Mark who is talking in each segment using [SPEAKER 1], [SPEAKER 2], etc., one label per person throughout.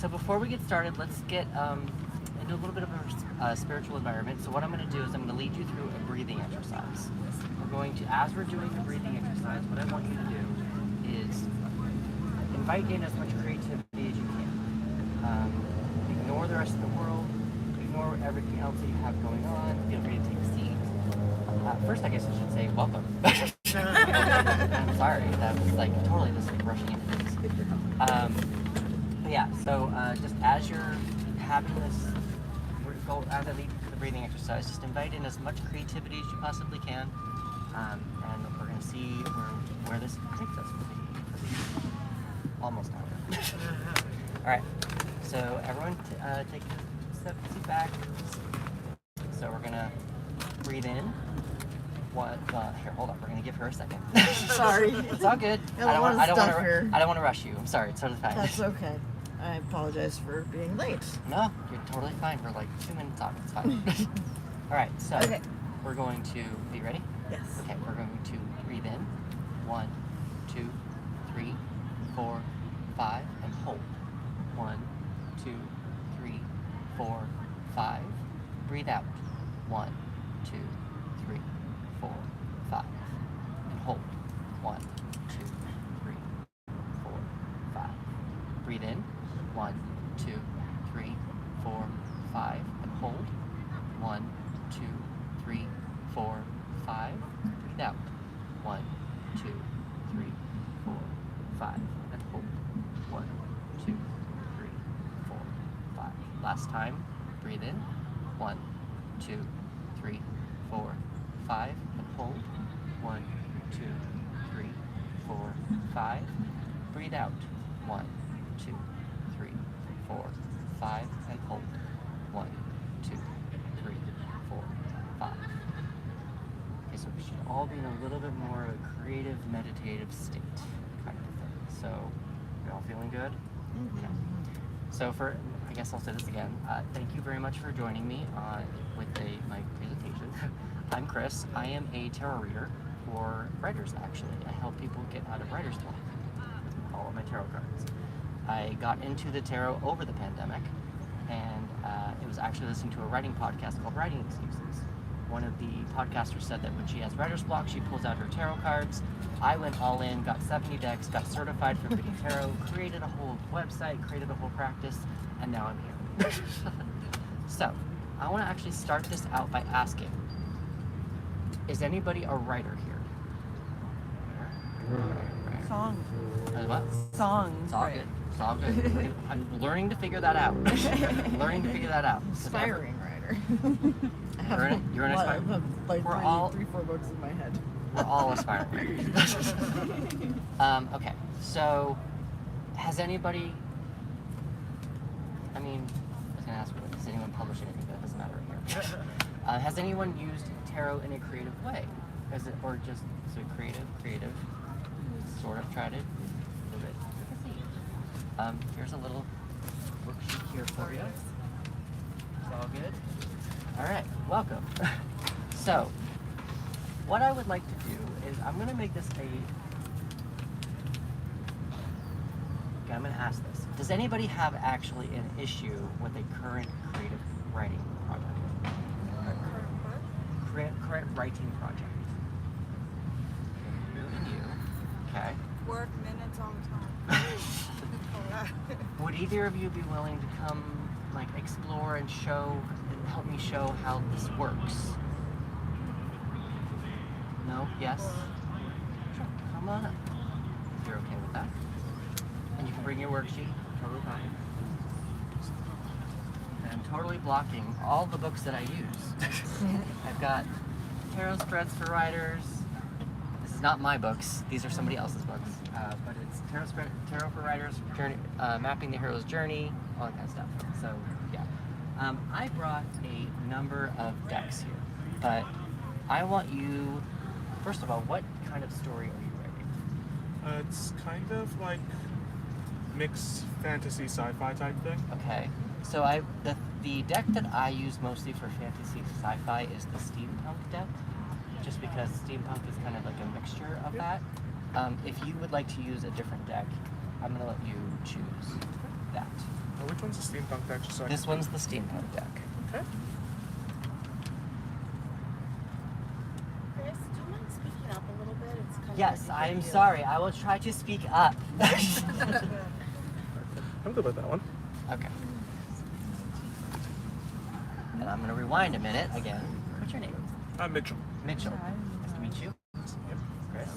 [SPEAKER 1] So before we get started, let's get into a little bit of a spiritual environment. So what I'm going to do is I'm going to lead you through a breathing exercise. We're going to, as we're doing the breathing exercise, what I want you to do is invite in as much creativity as you can. Ignore the rest of the world. Ignore everything else that you have going on. Feel free to take a seat. First, I guess I should say welcome. I'm sorry, that was like totally just like rushing into things. But yeah, so just as you're having this, as I lead you to the breathing exercise, just invite in as much creativity as you possibly can, and we're going to see where this takes us for the almost hour. All right, so everyone take a seat back. So we're going to breathe in. Here, hold on. We're gonna give her a second.
[SPEAKER 2] Sorry.
[SPEAKER 1] It's all good. I don't want to rush you. I'm sorry. It's totally fine.
[SPEAKER 2] That's okay. I apologize for being late.
[SPEAKER 1] No, you're totally fine. We're like 2 minutes off. It's fine. All right. So we're going to. Are you ready?
[SPEAKER 2] Yes.
[SPEAKER 1] Okay. We're going to breathe in. 1, 2, 3, 4, 5, and hold. 1, 2, 3, 4, 5. Breathe out. 1, 2, 3, 4, 5, and hold. 1, 2, 3, 4, 5. Breathe in. 1, 2, 3, 4, 5, and hold. 1, 2, 3, 4, 5. Breathe out. 1, 2, 3, 4, 5, and hold. 1, 2, 3, 4, 5. Last time. Breathe in. 1, 2, 3, 4, 5, and hold. 1, 2, 3, 4, 5. Breathe out. 1, 2, 3, 4, 5, and hold. 1, 2, 3, 4, 5. Okay, so we should all be in a little bit more of a creative, meditative state, kind of thing. So, you all feeling good? Mm-hmm. Okay. So I guess I'll say this again. Thank you very much for joining me with my presentation. I'm Chris. I am a tarot reader for writers, actually. I help people get out of writer's block with all of my tarot cards. I got into the tarot over the pandemic, and it was actually listening to a writing podcast called Writing Excuses. One of the podcasters said that when she has writer's block, she pulls out her tarot cards. I went all in, got 70 decks, got certified for reading tarot, created a whole website, created a whole practice, and now I'm here. So, I want to actually start this out by asking, is anybody a writer here?
[SPEAKER 2] Songs.
[SPEAKER 1] What?
[SPEAKER 2] Songs.
[SPEAKER 1] It's all good. It's all good. I'm learning to figure that out.
[SPEAKER 2] Aspiring writer.
[SPEAKER 1] You're an aspiring.
[SPEAKER 2] Like we're all 3-4 books in my head.
[SPEAKER 1] We're all aspiring writers. Okay, so has anybody? I mean, I was gonna ask, does anyone publish anything? But that doesn't matter here. Has anyone used tarot in a creative way? Or just so creative? Sort of tried it a little bit. Here's a little worksheet here for you. It's all good. All right, welcome. So, what I would like to do is I'm going to make this I'm going to ask this. Does anybody have actually an issue with a current creative writing project? Current writing project. You. Okay.
[SPEAKER 3] Work minutes all the time.
[SPEAKER 1] Would either of you be willing to come, like, explore and help me show how this works? No? Yes? Sure. Come on up. If you're okay with that. And you can bring your worksheet. Totally fine. And I'm totally blocking all the books that I use. I've got tarot spreads for writers. This is not my books. These are somebody else's books. But it's tarot for writers, journey, mapping the hero's journey, all that kind of stuff. So, yeah. I brought a number of decks here. But I want you, first of all, what kind of story are you writing?
[SPEAKER 4] It's kind of like mixed fantasy sci-fi type thing.
[SPEAKER 1] Okay. So the deck that I use mostly for fantasy sci-fi is the steampunk deck, just because steampunk is kind of like a mixture of that. If you would like to use a different deck, I'm going to let you choose that.
[SPEAKER 4] Which one's the steampunk deck? Just so I
[SPEAKER 1] This
[SPEAKER 4] can-
[SPEAKER 1] one's the steampunk deck.
[SPEAKER 4] Okay.
[SPEAKER 3] Chris, do you mind speaking up a little bit? It's kind
[SPEAKER 1] Yes,
[SPEAKER 3] of
[SPEAKER 1] I'm sorry. I will try to speak up.
[SPEAKER 4] I'm good with that one.
[SPEAKER 1] Okay. And I'm going to rewind a minute again. What's your name?
[SPEAKER 4] Mitchell.
[SPEAKER 1] Mitchell. Nice to meet you. Chris.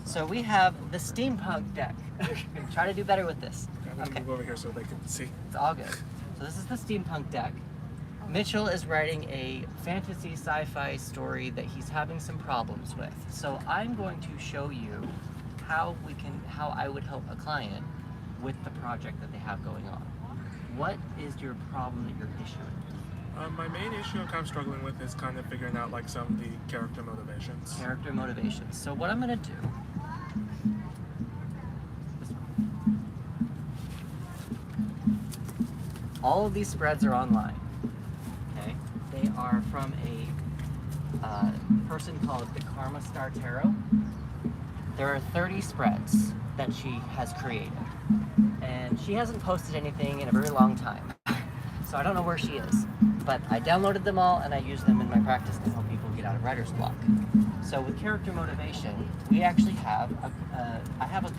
[SPEAKER 1] So we have the steampunk deck. I'm going to try to do better with this.
[SPEAKER 4] I'm gonna
[SPEAKER 1] Okay.
[SPEAKER 4] move over here so they can see.
[SPEAKER 1] It's all good. So this is the steampunk deck. Mitchell is writing a fantasy sci-fi story that he's having some problems with. So I'm going to show you how I would help a client with the project that they have going on. What is your problem that you're issuing?
[SPEAKER 4] My main issue I'm kind of struggling with is kind of figuring out like some of the character motivations.
[SPEAKER 1] Character motivations. So what I'm going to do. All of these spreads are online. Okay, they are from a person called the Karma Star Tarot. There are 30 spreads that she has created, and she hasn't posted anything in a very long time. So I don't know where she is, but I downloaded them all and I use them in my practice to help people get out of writer's block. So with character motivation, we actually have I have a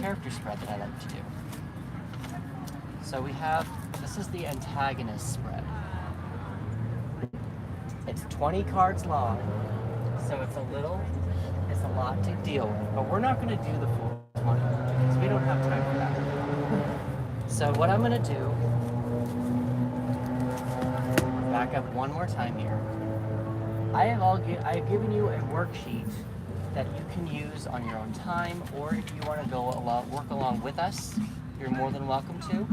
[SPEAKER 1] character spread that I like to do. So we have, this is the antagonist spread. It's 20 cards long, so it's a lot to deal with, but we're not going to do the full 20 because we don't have time for that. So what I'm going to do, back up one more time here. I have given you a worksheet that you can use on your own time, or if you want to work along with us, you're more than welcome to.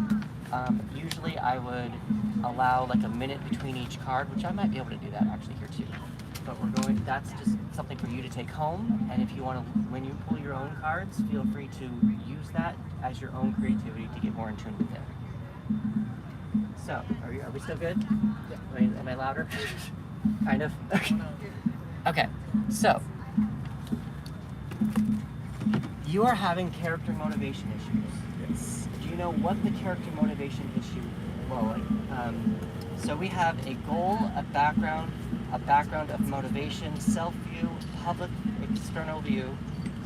[SPEAKER 1] Usually I would allow like a minute between each card, which I might be able to do that actually here too. But that's just something for you to take home, and if you want to, when you pull your own cards, feel free to use that as your own creativity to get more in tune with it. So, are we still good? Yeah. Am I louder? Kind of? Okay, so you are having character motivation issues.
[SPEAKER 4] Yes.
[SPEAKER 1] Do you know what the character motivation issue was? So we have a goal, a background of motivation, self-view, public external view,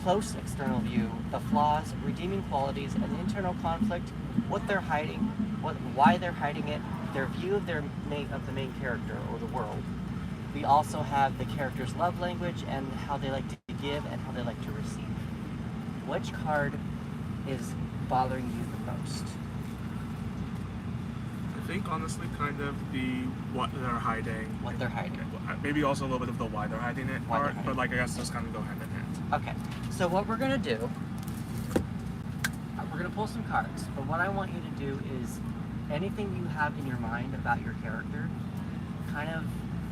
[SPEAKER 1] close external view, the flaws, redeeming qualities, an internal conflict, what they're hiding, why they're hiding it, their view of the main character or the world. We also have the character's love language and how they like to give and how they like to receive. Which card is bothering you the most?
[SPEAKER 4] I think honestly kind of the what they're hiding.
[SPEAKER 1] What they're hiding.
[SPEAKER 4] Maybe also a little bit of the why they're hiding it
[SPEAKER 1] Why they're
[SPEAKER 4] part,
[SPEAKER 1] hiding
[SPEAKER 4] but like I guess those kind of go hand in hand.
[SPEAKER 1] Okay, so what we're gonna do, we're gonna pull some cards, but what I want you to do is anything you have in your mind about your character, kind of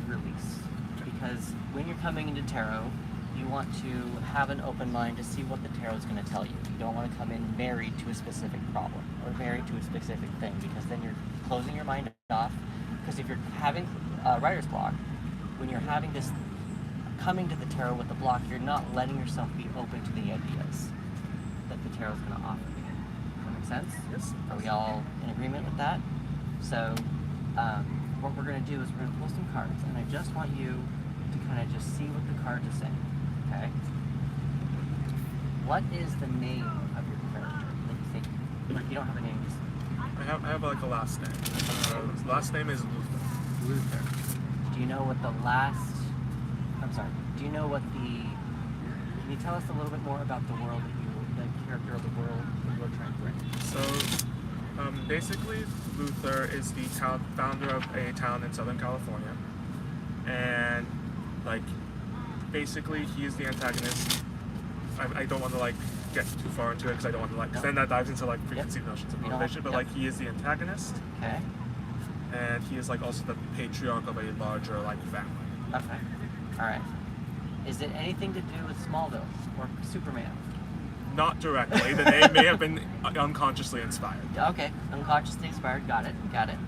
[SPEAKER 1] release. Because when you're coming into tarot, you want to have an open mind to see what the tarot is going to tell you. You don't want to come in married to a specific problem or married to a specific thing, because then you're closing your mind off. Because if you're having writer's block, when you're having this coming to the tarot with the block, you're not letting yourself be open to the ideas that the tarot is going to offer you. Does that make sense?
[SPEAKER 4] Yes.
[SPEAKER 1] Are we all in agreement with that? So what we're going to do is we're going to pull some cards, and I just want you to kind of just see what the cards are saying. Okay? What is the name of your character that you think? Like, you don't have a name. Just
[SPEAKER 4] I have like a last name. Last name is Luther.
[SPEAKER 1] Luther. Do you know what the last? I'm sorry. Do you know what the? Can you tell us a little bit more about the world that the character of the world that you're trying to bring?
[SPEAKER 4] So, basically, Luther is the founder of a town in Southern California, and like, basically, he is the antagonist. I don't want to like get too far into it because I don't want to like, because then that dives into like preconceived notions of motivation. But like, he is the antagonist.
[SPEAKER 1] Okay.
[SPEAKER 4] And he is like also the patriarch of a larger like family.
[SPEAKER 1] Okay. All right. Is it anything to do with Smallville or Superman?
[SPEAKER 4] Not directly. The name may have been unconsciously inspired.
[SPEAKER 1] Okay. Unconsciously inspired. Got it. Got it.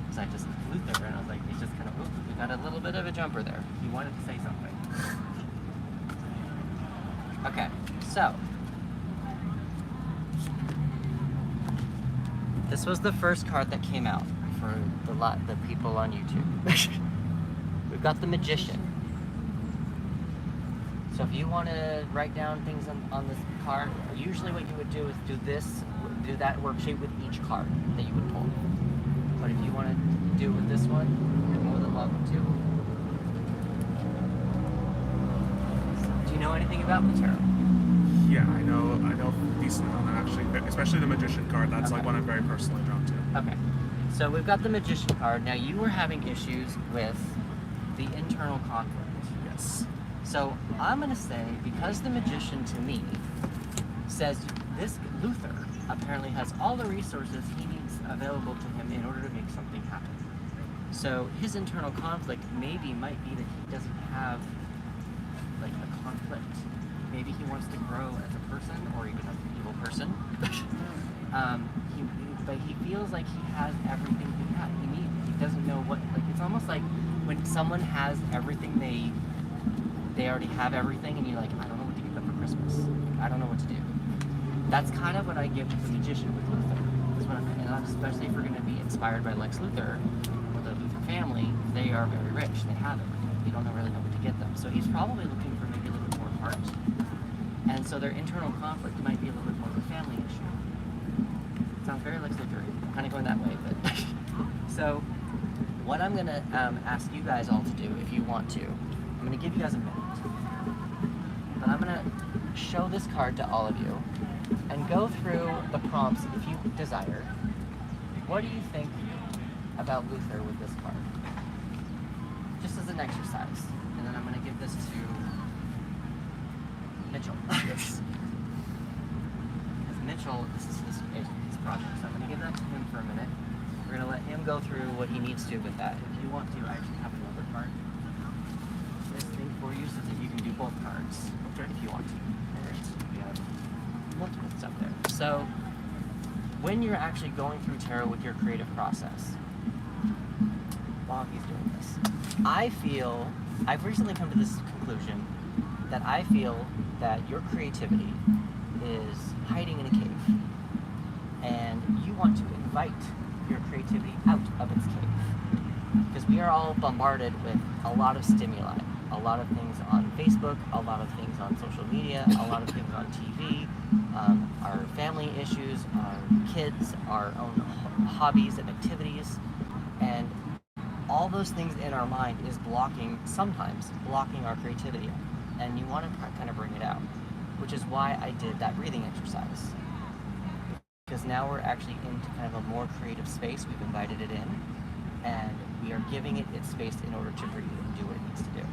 [SPEAKER 1] Because I just Luther, and I was like, he's just kind of, we got a little bit of a jumper there. He wanted to say something. Okay. So This was the first card that came out for the people on YouTube. We've got the Magician. So if you want to write down things on this card, usually what you would do is do that worksheet with each card that you would pull. But if you want to do it with this one, you're more than welcome to. Do you know anything about the tarot?
[SPEAKER 4] Yeah, I know a decent amount actually, especially the Magician card. That's like one I'm very personally drawn to.
[SPEAKER 1] Okay. So we've got the Magician card. Now you were having issues with the internal conflict.
[SPEAKER 4] Yes.
[SPEAKER 1] So I'm going to say, because the Magician to me says this Luther apparently has all the resources he needs available to him in order to make something happen. So his internal conflict might be that he doesn't have like a conflict. Maybe he wants to grow as a person or even as an evil person. But he feels like he has everything he needs. He doesn't know what, like, it's almost like when someone has everything they already have everything, and you're like, I don't know what to give them for Christmas. I don't know what to do. That's kind of what I give to the Magician with Luther. And especially if we're going to be inspired by Lex Luthor or the Luthor family, they are very rich. They have everything. You don't really know what to get them. So he's probably looking for maybe a little bit more heart. And so their internal conflict might be a little bit more of a family issue. Sounds very Lex Luthor, kind of going that way. But so what I'm going to ask you guys all to do, if you want to, I'm going to give you guys a minute. But I'm going to show this card to all of you and go through the prompts if you desire. What do you think about Luther with this card? Just as an exercise. And then I'm going to give this to Mitchell. Because Mitchell, this is his project, so I'm going to give that to him for a minute. We're going to let him go through what he needs to with that. If you want to, I actually have another card. This thing for you so that you can do both cards if you want to. We have multiple stuff there. So when you're actually going through tarot with your creative process, while he's doing this, I've recently come to this conclusion that I feel that your creativity is hiding in a cave, and you want to invite your creativity out of its cave, because we are all bombarded with a lot of stimuli, a lot of things on Facebook, a lot of things on social media, a lot of things on TV, our family issues, our kids, our own hobbies and activities, and all those things in our mind is sometimes blocking our creativity, and you want to kind of bring it out, which is why I did that breathing exercise. Because now we're actually into kind of a more creative space. We've invited it in, and we are giving it its space in order to breathe and do what it needs to do.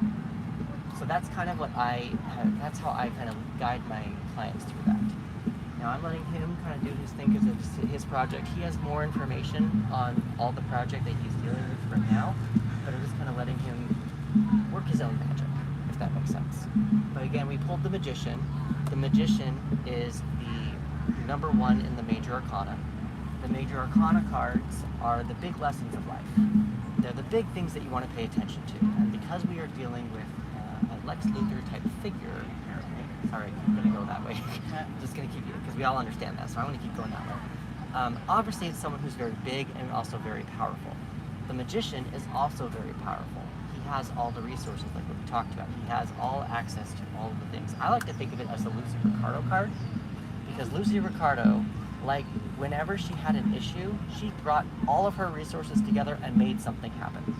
[SPEAKER 1] So that's kind of that's how I kind of guide my clients through that. Now I'm letting him kind of do his thing because it's his project. He has more information on all the project that he's dealing with right now, but I'm just kind of letting him work his own magic, if that makes sense. But again, we pulled the Magician. The Magician is the number one in the Major Arcana. The Major Arcana cards are the big lessons of life. They're the big things that you want to pay attention to. And because we are dealing with a Lex Luthor type figure, apparently, sorry, I'm going to go that way. I'm just going to keep it, because we all understand that, so I want to keep going that way. Obviously, it's someone who's very big and also very powerful. The Magician is also very powerful. He has all the resources, like what we talked about. He has all access to all of the things. I like to think of it as the Lucy Ricardo card, because Lucy Ricardo, like, whenever she had an issue, she brought all of her resources together and made something happen.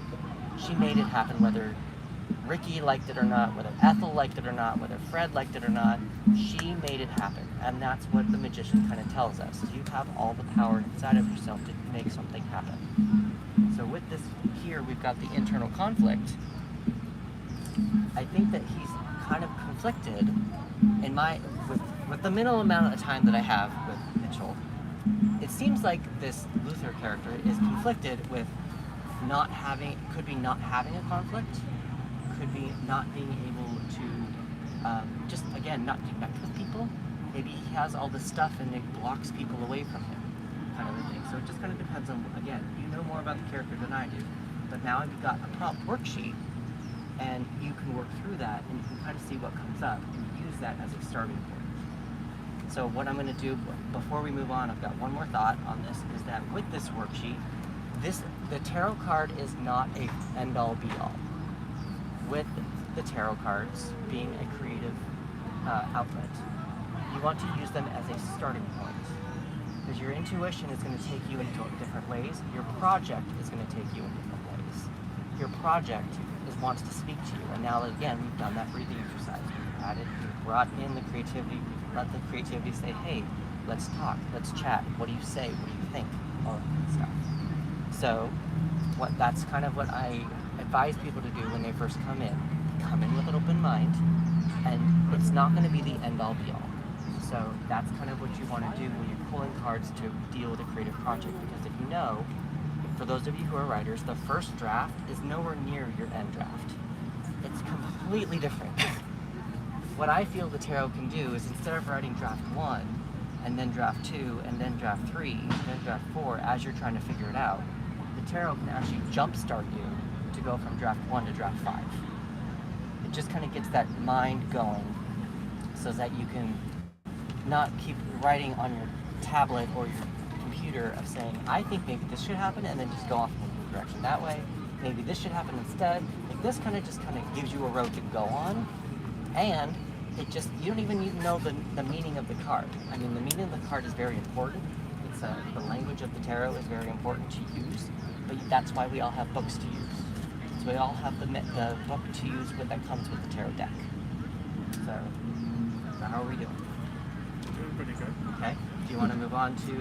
[SPEAKER 1] She made it happen, whether Ricky liked it or not, whether Ethel liked it or not, whether Fred liked it or not, she made it happen. And that's what the Magician kind of tells us. You have all the power inside of yourself to make something happen. So with this here, we've got the internal conflict. I think that he's kind of conflicted with the minimal amount of time that I have with Mitchell. It seems like this Luther character is conflicted with could be not having a conflict, could be not being able to just, again, not connect with people. Maybe he has all this stuff and it blocks people away from him, kind of a thing. So it just kind of depends on, again, you know more about the character than I do, but now I've got a prompt worksheet, and you can work through that and you can kind of see what comes up and use that as a starting point. So what I'm going to do before we move on, I've got one more thought on this, is that with this worksheet, the tarot card is not a end-all be-all. With the tarot cards being a creative outlet, you want to use them as a starting point. Because your intuition is going to take you into different ways. Your project is going to take you in different ways. Your project wants to speak to you. And now, again, we've done that breathing exercise. We've brought in the creativity. We've let the creativity say, hey, let's talk, let's chat. What do you say? What do you think? All of that stuff. So that's kind of what I advise people to do when they first come in. Come in with an open mind, and it's not going to be the end-all be-all. So that's kind of what you want to do when you're pulling cards to deal with a creative project. Because if you know, for those of you who are writers, the first draft is nowhere near your end draft. It's completely different. What I feel the tarot can do is, instead of writing draft 1, and then draft 2, and then draft 3, and then draft 4, as you're trying to figure it out, the tarot can actually jumpstart you to go from draft 1 to draft 5. It just kind of gets that mind going so that you can not keep writing on your tablet or your computer of saying, I think maybe this should happen, and then just go off in the direction that way. Maybe this should happen instead. Like, this kind of gives you a road to go on, and you don't even need to know the meaning of the card. I mean, the meaning of the card is very important. It's the language of the tarot is very important to use, but that's why we all have books to use. So we all have the book to use that comes with the tarot deck. So how are we doing?
[SPEAKER 4] Doing pretty good.
[SPEAKER 1] Okay. Do you want to move on to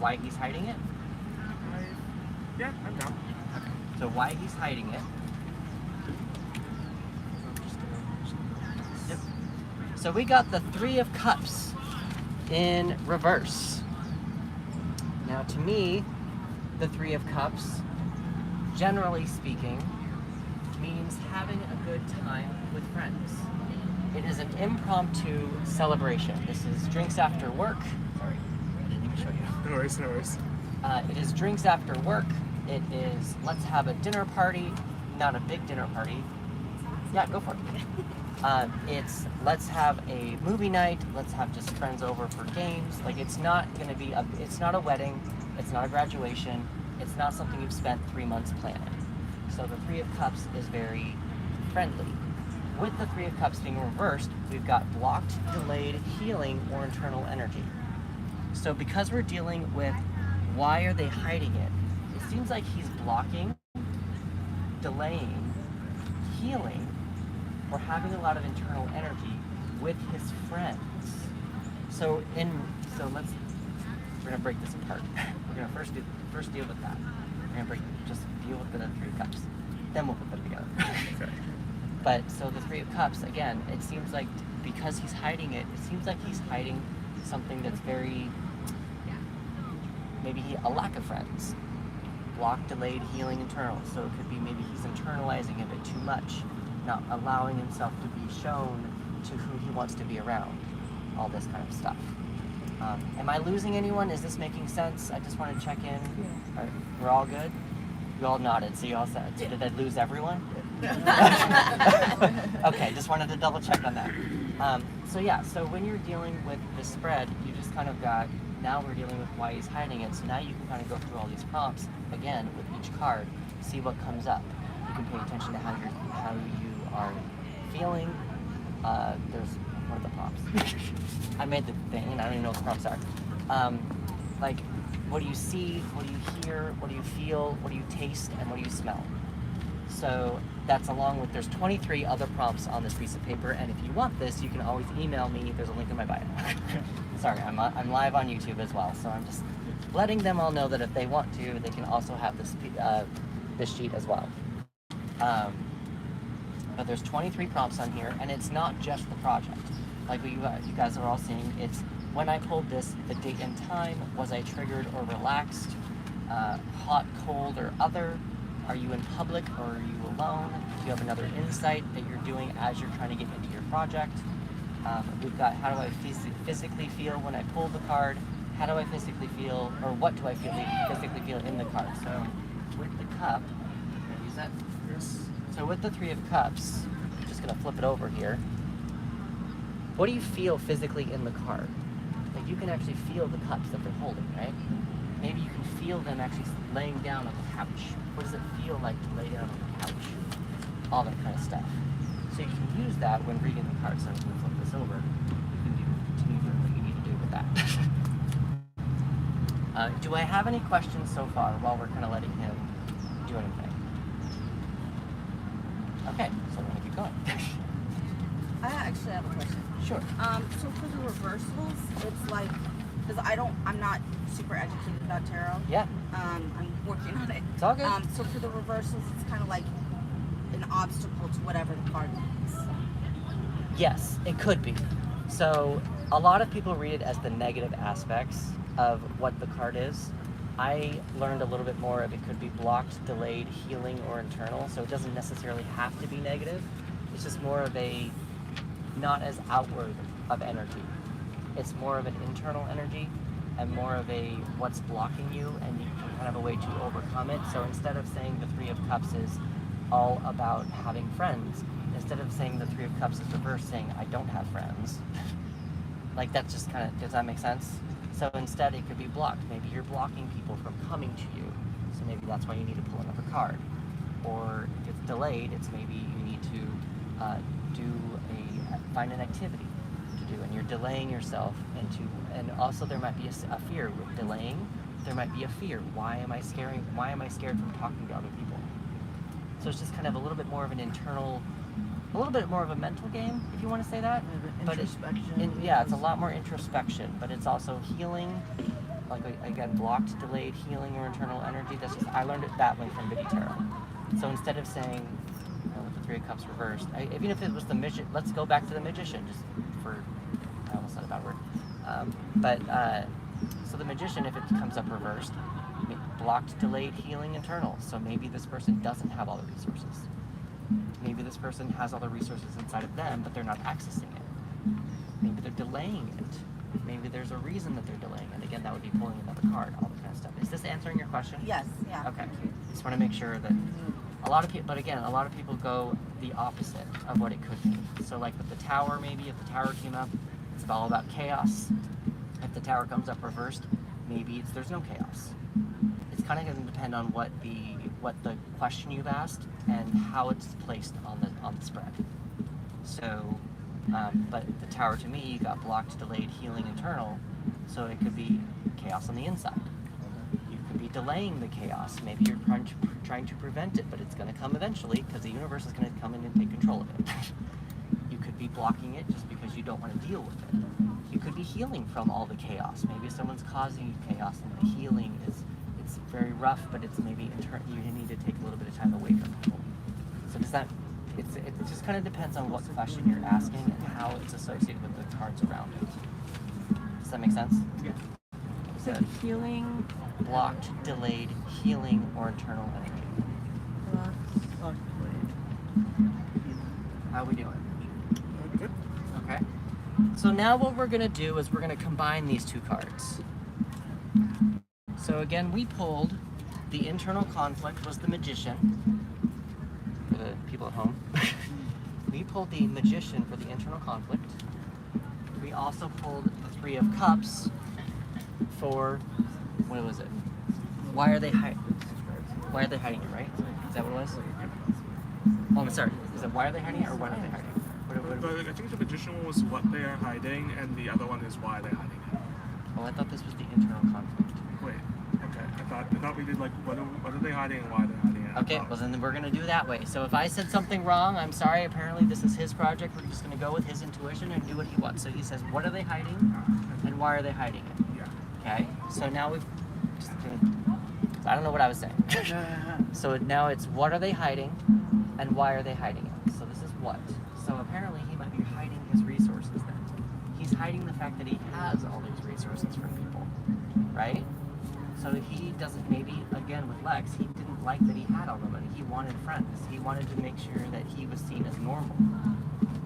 [SPEAKER 1] why he's hiding it?
[SPEAKER 4] Yeah, I'm down.
[SPEAKER 1] Okay. So why he's hiding it. Yep. So we got the Three of Cups in reverse. Now, to me, the Three of Cups, generally speaking, means having a good time with friends. It is an impromptu celebration. This is drinks after work. Sorry, I didn't even show you.
[SPEAKER 4] No worries, no worries.
[SPEAKER 1] It is drinks after work. It is let's have a dinner party, not a big dinner party. Yeah, go for it. It's let's have a movie night. Let's have just friends over for games. Like, it's not going to be it's not a wedding. It's not a graduation. It's not something you've spent 3 months planning. So the Three of Cups is very friendly. With the Three of Cups being reversed, we've got blocked, delayed, healing, or internal energy. So because we're dealing with why are they hiding it, it seems like he's blocking, delaying, healing, or having a lot of internal energy with his friends. So we're gonna break this apart. We're gonna first deal with that. We're gonna just deal with the Three of Cups. Then we'll put them together.
[SPEAKER 4] Okay.
[SPEAKER 1] But so the Three of Cups, again, it seems like because he's hiding it, it seems like he's hiding something that's very, maybe a lack of friends. Blocked, delayed, healing, internal. So it could be maybe he's internalizing a bit too much, not allowing himself to be shown to who he wants to be around. All this kind of stuff. Am I losing anyone? Is this making sense? I just want to check in.
[SPEAKER 2] Yeah.
[SPEAKER 1] We're all good? You all nodded, so you all said, did I lose everyone? Okay, just wanted to double check on that. So when you're dealing with the spread, you just kind of got, now we're dealing with why he's hiding it, so now you can kind of go through all these prompts, again, with each card, see what comes up. You can pay attention to how you are feeling. There's one of the prompts. I made the thing, and I don't even know what the prompts are. Like, what do you see, what do you hear, what do you feel, what do you taste, and what do you smell? So that's along with, there's 23 other prompts on this piece of paper, and if you want this, you can always email me. There's a link in my bio. Sorry, I'm live on YouTube as well, so I'm just letting them all know that if they want to, they can also have this sheet as well. But there's 23 prompts on here, and it's not just the project. Like you guys are all seeing, it's when I pulled this, the date and time, was I triggered or relaxed, hot, cold, or other, are you in public or are you alone, do you have another insight that you're doing as you're trying to get into your project. We've got how do I physically feel when I pull the card, how do I physically feel, or what do I physically feel in the card. So with the cup, can I use that?
[SPEAKER 4] Yes.
[SPEAKER 1] So with the Three of Cups, I'm just gonna flip it over here. What do you feel physically in the card? like you can actually feel the cups that they're holding, right? Maybe you can feel them actually laying down on the couch. What does it feel like to lay down on the couch? All that kind of stuff. So you can use that when reading the cards. So I'm going to flip this over. You can continue doing what you need to do with that. Do I have any questions so far while we're kind of letting him do anything? Okay, so we're going to keep going.
[SPEAKER 3] I actually have a question.
[SPEAKER 1] Sure.
[SPEAKER 3] So for the reversals, it's like, because I'm not super educated about tarot.
[SPEAKER 1] Yeah.
[SPEAKER 3] I'm working on it.
[SPEAKER 1] It's all good.
[SPEAKER 3] So for the reversals, it's kind of like an obstacle to whatever the card means.
[SPEAKER 1] Yes, it could be. So a lot of people read it as the negative aspects of what the card is. I learned a little bit more of it could be blocked, delayed, healing, or internal. So it doesn't necessarily have to be negative. It's just more of a not as outward of energy. It's more of an internal energy and more of a what's blocking you and kind of a way to overcome it. So instead of saying the Three of Cups is all about having friends, instead of saying the Three of Cups is reversed, saying I don't have friends. Like that's just kind of, does that make sense? So instead it could be blocked. Maybe you're blocking people from coming to you. So maybe that's why you need to pull another card. Or if it's delayed, it's maybe you need to find an activity to do and you're delaying yourself and also there might be a fear with delaying. There might be a fear. Why am I scared from talking to other people? So it's just kind of a little bit more of an internal, a little bit more of a mental game, if you want to say that. But
[SPEAKER 2] Introspection.
[SPEAKER 1] it's a lot more introspection, but it's also healing, like again, blocked, delayed, healing, or internal energy. That's just, I learned it that way from Biddy Tarot. So instead of saying, with the Three of Cups reversed, even if it was the Magician, let's go back to the Magician, just for, I almost said a bad word. So the Magician, if it comes up reversed, blocked, delayed, healing, internal. So maybe this person doesn't have all the resources. Maybe this person has all the resources inside of them, but they're not accessing it. Maybe they're delaying it. Maybe there's a reason that they're delaying it. Again, that would be pulling another card, all that kind of stuff. Is this answering your question?
[SPEAKER 3] Yes, yeah.
[SPEAKER 1] Okay. Just want to make sure that a lot of people go the opposite of what it could be. So like with the Tower, maybe if the Tower came up, it's all about chaos. If the Tower comes up reversed, maybe there's no chaos. It's kind of going to depend on what the question you've asked and how it's placed on the spread. So, but the Tower to me got blocked, delayed, healing, internal. So it could be chaos on the inside. You could be delaying the chaos. Maybe you're trying to prevent it, but it's going to come eventually because the universe is going to come in and take control of it. You could be blocking it just because you don't want to deal with it. You could be healing from all the chaos. Maybe someone's causing you chaos and the healing it's very rough, but it's maybe you need to take a little bit of time away from people. So does that, it just kind of depends on what question you're asking and how it's associated with the cards around it. Does that make sense?
[SPEAKER 4] Yeah.
[SPEAKER 2] So healing,
[SPEAKER 1] Blocked, delayed, healing, or internal energy.
[SPEAKER 2] blocked, delayed.
[SPEAKER 1] How are we doing?
[SPEAKER 4] Good.
[SPEAKER 1] Okay. So now what we're going to do is we're going to combine these two cards. So again, we pulled the internal conflict was the Magician, for the people at home. We pulled the Magician for the internal conflict. We also pulled the Three of Cups for, what was it? Why are they hiding it, right? Is that what it was? Oh, I'm sorry. Is it why are they hiding it or what are they hiding?
[SPEAKER 4] But I think the Magician one was what they are hiding, and the other one is why they're hiding it.
[SPEAKER 1] Oh, I thought this was the internal conflict.
[SPEAKER 4] Wait, okay. I thought we did like what are they hiding and why they're hiding it.
[SPEAKER 1] Okay, well then we're gonna do that way. So if I said something wrong, I'm sorry. Apparently this is his project. We're just gonna go with his intuition and do what he wants. So he says, what are they hiding, and why are they hiding it?
[SPEAKER 4] Yeah.
[SPEAKER 1] Okay. So now we've just I don't know what I was saying. So now it's what are they hiding, and why are they hiding it? So this is what. So apparently he might be hiding his resources then. He's hiding the fact that he has all these resources from people, right? So he doesn't, maybe, again with Lex, he didn't like that he had all the money. He wanted friends. He wanted to make sure that he was seen as normal,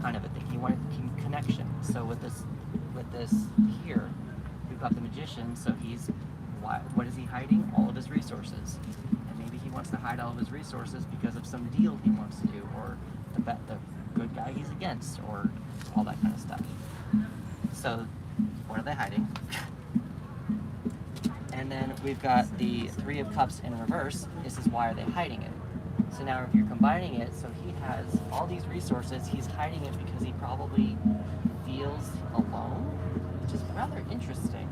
[SPEAKER 1] kind of a thing. He wanted connection. So with this here, we've got the Magician, so what is he hiding? All of his resources. And maybe he wants to hide all of his resources because of some deal he wants to do, or the good guy he's against, or all that kind of stuff. So what are they hiding? And then we've got the Three of Cups in reverse. This is why are they hiding it? So now if you're combining it, so he has all these resources, he's hiding it because he probably feels alone, which is rather interesting.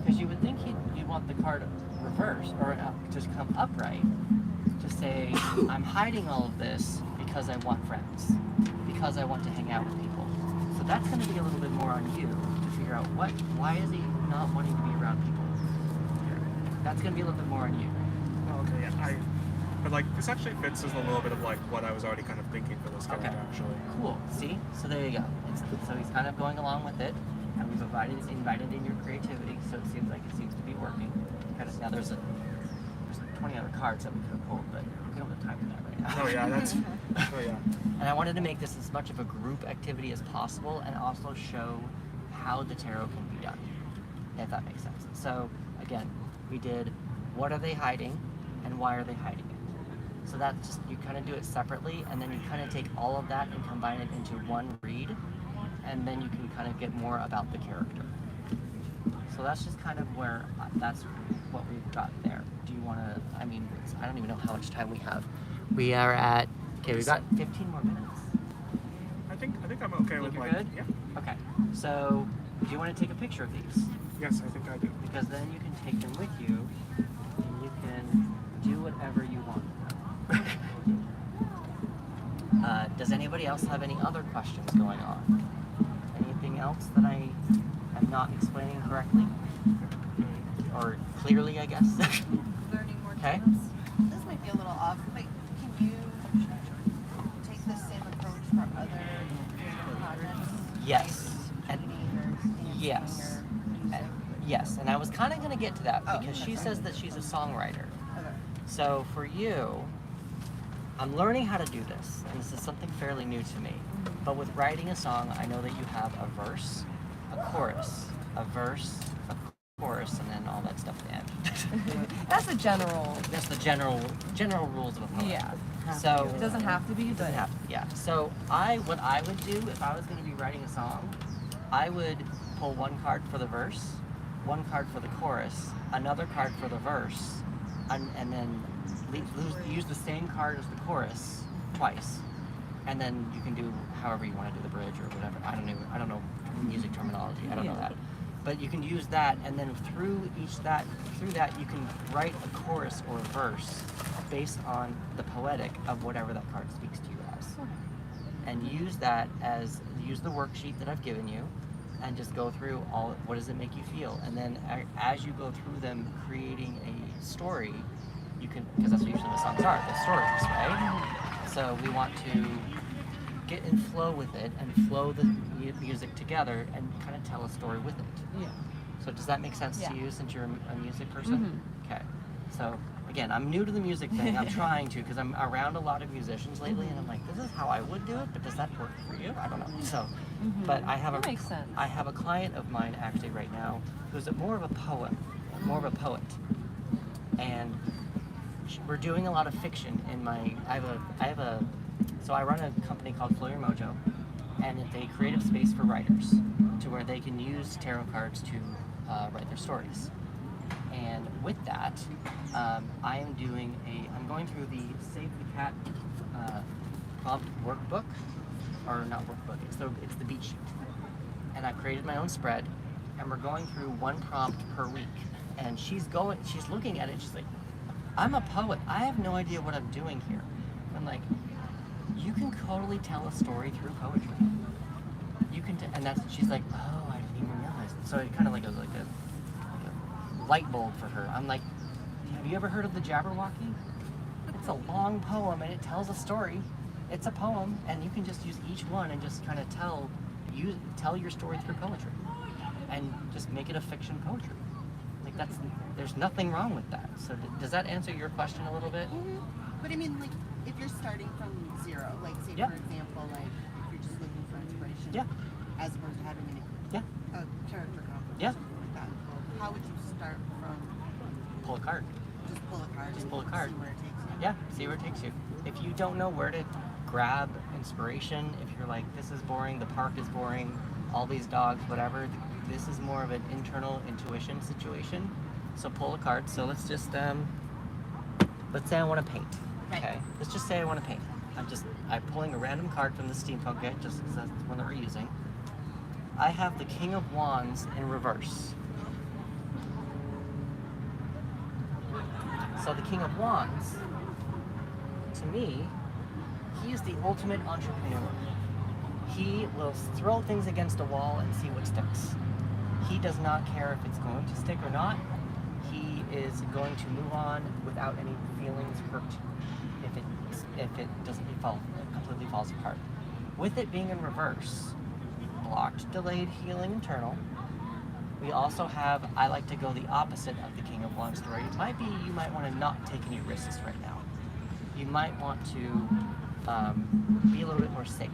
[SPEAKER 1] Because you would think you'd want the card reversed, or just come upright, to say, I'm hiding all of this because I want friends, because I want to hang out with people. So that's going to be a little bit more on you to figure out why is he not wanting to be around people? That's going to be a little bit more on you.
[SPEAKER 4] Oh, okay, yeah. But like this actually fits as a little bit of like what I was already kind of thinking for this character actually.
[SPEAKER 1] Cool. See? So there you go. So he's kind of going along with it, and we've invited in your creativity, so it seems to be working. Now there's 20 other cards that we could have pulled, but we don't have time for that right now.
[SPEAKER 4] Oh yeah, that's. Oh yeah.
[SPEAKER 1] And I wanted to make this as much of a group activity as possible, and also show how the tarot can be done, if that makes sense. So again, we did what are they hiding, and why are they hiding it. So that's just, you kind of do it separately, and then you kind of take all of that and combine it into one read, and then you can kind of get more about the character. So that's just kind of where, that's what we've got there. Do you want to, I mean, I don't even know how much time we have. We are at, okay, we've got 15 more minutes.
[SPEAKER 4] I think I'm okay with
[SPEAKER 1] You're
[SPEAKER 4] like.
[SPEAKER 1] good?
[SPEAKER 4] Yeah.
[SPEAKER 1] Okay, so do you want to take a picture of these?
[SPEAKER 4] Yes, I think I do.
[SPEAKER 1] Because then you can take them with you, and you can do whatever you want. Does anybody else have any other questions going on? Anything else that I am not explaining correctly? Or clearly, I guess?
[SPEAKER 3] Learning more
[SPEAKER 1] Okay.
[SPEAKER 3] terms. This might be a little off, but can you take the same approach for other projects?
[SPEAKER 1] Yes. And
[SPEAKER 3] Painting or dancing
[SPEAKER 1] yes.
[SPEAKER 3] or music?
[SPEAKER 1] Yes, and I was kind of going to get to that
[SPEAKER 3] Oh,
[SPEAKER 1] because she
[SPEAKER 3] okay.
[SPEAKER 1] says that she's a songwriter.
[SPEAKER 3] Okay.
[SPEAKER 1] So for you, I'm learning how to do this, and this is something fairly new to me. But with writing a song, I know that you have a verse, a chorus, a verse, a chorus, and then all that stuff at the end.
[SPEAKER 2] That's a general.
[SPEAKER 1] That's the general rules of a poem.
[SPEAKER 2] Yeah.
[SPEAKER 1] So
[SPEAKER 2] It doesn't have to be,
[SPEAKER 1] it doesn't
[SPEAKER 2] but
[SPEAKER 1] have to, yeah. So what I would do if I was going to be writing a song, I would pull one card for the verse, one card for the chorus, another card for the verse, and then use the same card as the chorus twice, and then you can do however you want to do the bridge or whatever. I don't know music terminology. I don't know that, but you can use that, and then through that you can write a chorus or a verse based on the poetic of whatever that card speaks to you as, and use the worksheet that I've given you, and just go through what does it make you feel, and then as you go through them, creating a story. You can, because that's what usually the songs are, the stories, right? So we want to get in flow with it and flow the music together and kind of tell a story with it.
[SPEAKER 2] yeah.
[SPEAKER 1] So does that make sense to
[SPEAKER 2] Yeah.
[SPEAKER 1] you since you're a music person? Okay. So again, I'm new to the music thing. I'm trying to because I'm around a lot of musicians lately, and I'm like, this is how I would do it, but does that work for you? I don't know. So, but I have
[SPEAKER 2] That makes sense.
[SPEAKER 1] I have a client of mine actually right now who's more of a poet, and we're doing a lot of fiction in my. So I run a company called Flow Your Mojo, and it's a creative space for writers, to where they can use tarot cards to write their stories. And with that, I'm going through the Save the Cat prompt workbook, or not workbook. It's the beat sheet, and I created my own spread, and we're going through one prompt per week. And she's looking at it. And she's like, I'm a poet. I have no idea what I'm doing here. I'm like, you can totally tell a story through poetry. She's like, oh, I didn't even realize. So it kind of like was like a light bulb for her. I'm like, have you ever heard of the Jabberwocky? It's a long poem and it tells a story. It's a poem, and you can just use each one and just kind of tell your story through poetry, and just make it a fiction poetry. Like there's nothing wrong with that. So does that answer your question a little bit?
[SPEAKER 3] But I mean, like, if you're starting from zero, like, say,
[SPEAKER 1] Yeah.
[SPEAKER 3] for example, like, if you're just looking for inspiration,
[SPEAKER 1] Yeah.
[SPEAKER 3] as opposed to having a character conflict
[SPEAKER 1] Yeah.
[SPEAKER 3] or something like that, how would you start from
[SPEAKER 1] Pull a card.
[SPEAKER 3] just pull a card
[SPEAKER 1] Just
[SPEAKER 3] and
[SPEAKER 1] pull a card.
[SPEAKER 3] see where it takes you?
[SPEAKER 1] Yeah, see where it takes you. If you don't know where to grab inspiration, if you're like, this is boring, the park is boring, all these dogs, whatever. This is more of an internal intuition situation. So pull a card. So let's just let's say I want to paint.
[SPEAKER 3] Right.
[SPEAKER 1] Okay. Let's just say I want to paint. I'm pulling a random card from the steampunk deck just because that's the one that we're using. I have the King of Wands in reverse. So the King of Wands, to me, he is the ultimate entrepreneur. He will throw things against a wall and see what sticks. He does not care if it's going to stick or not. He is going to move on without any feelings hurt if it completely falls apart. With it being in reverse, blocked, delayed, healing, internal. We also have, I like to go the opposite of the King of Wands story. It might be you might want to not take any risks right now. You might want to be a little bit more safe.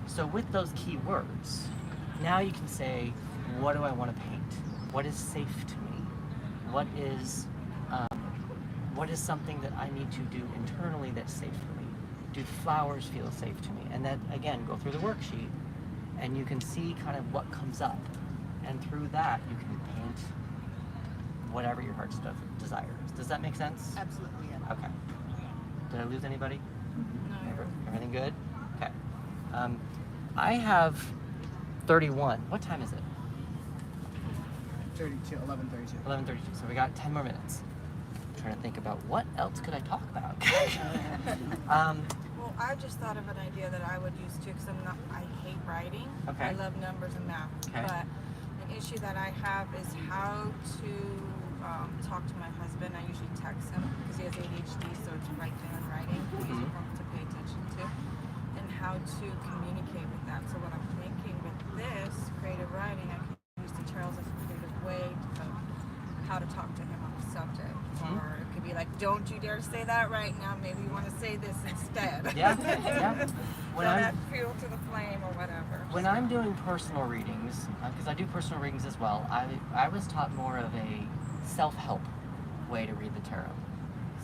[SPEAKER 1] So with those key words, now you can say, what do I want to paint? What is safe to me? What is something that I need to do internally that's safe for me? Do flowers feel safe to me? And then again, go through the worksheet and you can see kind of what comes up. And through that, you can paint whatever your heart's desire is. Does that make sense?
[SPEAKER 3] Absolutely. Yeah.
[SPEAKER 1] Okay. Did I lose anybody?
[SPEAKER 3] No.
[SPEAKER 1] Everything good? Okay. I have 31. What time is it?
[SPEAKER 5] 32, 11:32.
[SPEAKER 1] 11:32. So we got 10 more minutes. I'm trying to think about what else could I talk about.
[SPEAKER 6] Well, I just thought of an idea that I would use too, because I hate writing.
[SPEAKER 1] Okay.
[SPEAKER 6] I love numbers and math.
[SPEAKER 1] Okay.
[SPEAKER 6] But an issue that I have is how to talk to my husband. I usually text him because he has ADHD, so it's right there in writing. He's
[SPEAKER 1] Mhm.
[SPEAKER 6] important to pay attention to. And how to communicate with that. So what I'm thinking with this creative writing, I can use the trails as a creative way of how to talk to him on the subject.
[SPEAKER 1] Mhm.
[SPEAKER 6] Or it could be like, don't you dare say that right now. Maybe you want to say this instead.
[SPEAKER 1] Yeah, yeah. When
[SPEAKER 6] Don't
[SPEAKER 1] I'm-
[SPEAKER 6] add fuel to the flame or whatever.
[SPEAKER 1] When I'm doing personal readings, because I do personal readings as well, I was taught more of a self-help way to read the tarot.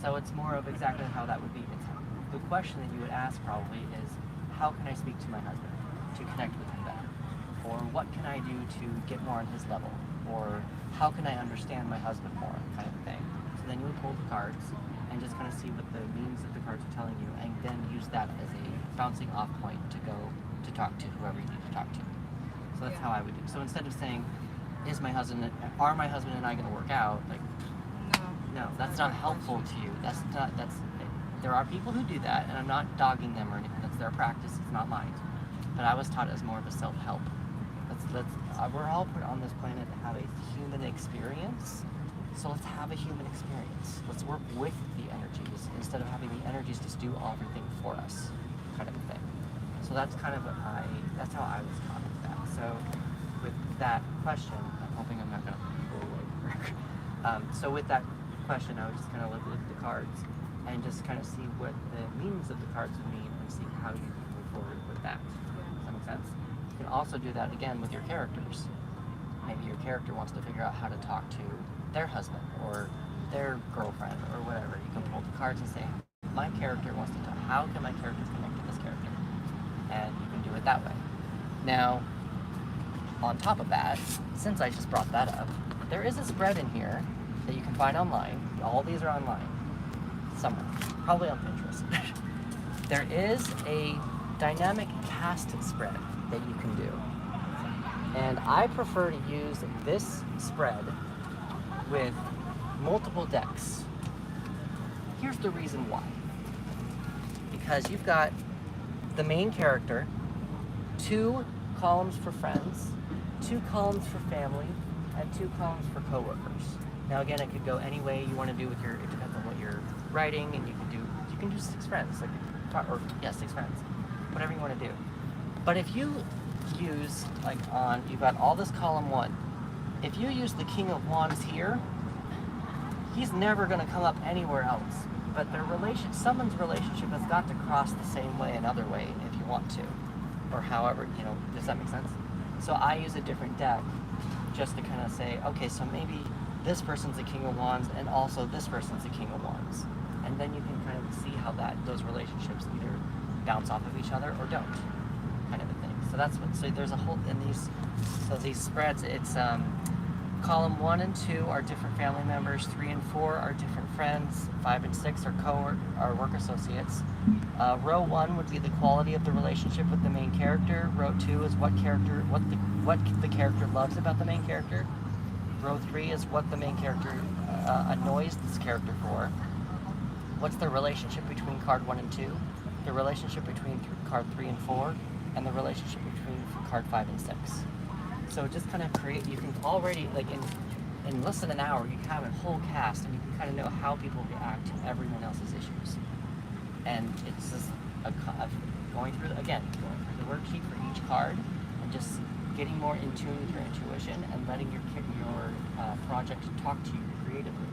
[SPEAKER 1] So it's more of exactly how that would be. The question that you would ask probably is, how can I speak to my husband to connect with him better? Or what can I do to get more on his level? Or how can I understand my husband more, kind of thing. So then you would pull the cards and just kind of see what the meanings of the cards are telling you, and then use that as a bouncing off point to go to talk to whoever you need to talk to. So that's how I would do. So instead of saying, are my husband and I going to work out? Like, no, that's not helpful to you. There are people who do that, and I'm not dogging them or anything. That's their practice. It's not mine. But I was taught as more of a self-help. We're all put on this planet to have a human experience. So let's have a human experience. Let's work with the energies instead of having the energies just do everything for us, kind of a thing. So that's kind of that's how I was taught with that. So with that question, I'm hoping I'm not going to go away. So with that question, I would just kind of look at the cards and just kind of see what the meanings of the cards would mean and see how you can move forward with that. Does that make sense? You can also do that again with your characters. Maybe your character wants to figure out how to talk to their husband or their girlfriend or whatever. You can pull the cards and say, my character wants to talk. How can my character connect to this character? And you can do it that way. Now, on top of that, since I just brought that up, there is a spread in here that you can find online. All these are online somewhere, probably on Pinterest. There is a dynamic cast spread that you can do. And I prefer to use this spread with multiple decks. Here's the reason why. Because you've got the main character, 2 columns for friends, 2 columns for family, and 2 columns for coworkers. Now again, it could go any way you want to do with it depends on what you're writing, and you can do 6 friends, 6 friends, whatever you want to do. But if you use, you've got all this column 1, if you use the King of Wands here, he's never going to come up anywhere else. But someone's relationship has got to cross the same way another way if you want to. Or however, does that make sense? So I use a different deck just to kind of say, okay, so maybe this person's the King of Wands and also this person's the King of Wands. And then you can kind of see how those relationships either bounce off of each other or don't, kind of a thing. So that's what. So there's a whole in these. So these spreads, it's column 1 and 2 are different family members. 3 and 4 are different friends. 5 and 6 are work associates. Row 1 would be the quality of the relationship with the main character. Row 2 is what the character loves about the main character. Row 3 is what the main character annoys this character for. What's the relationship between card 1 and 2? The relationship between card 3 and 4, and the relationship between card 5 and 6. So just kind of you can already, like in less than an hour, you have a whole cast, and you can kind of know how people react to everyone else's issues. And it's just going through the worksheet for each card, and just getting more in tune with your intuition, and letting your project talk to you creatively,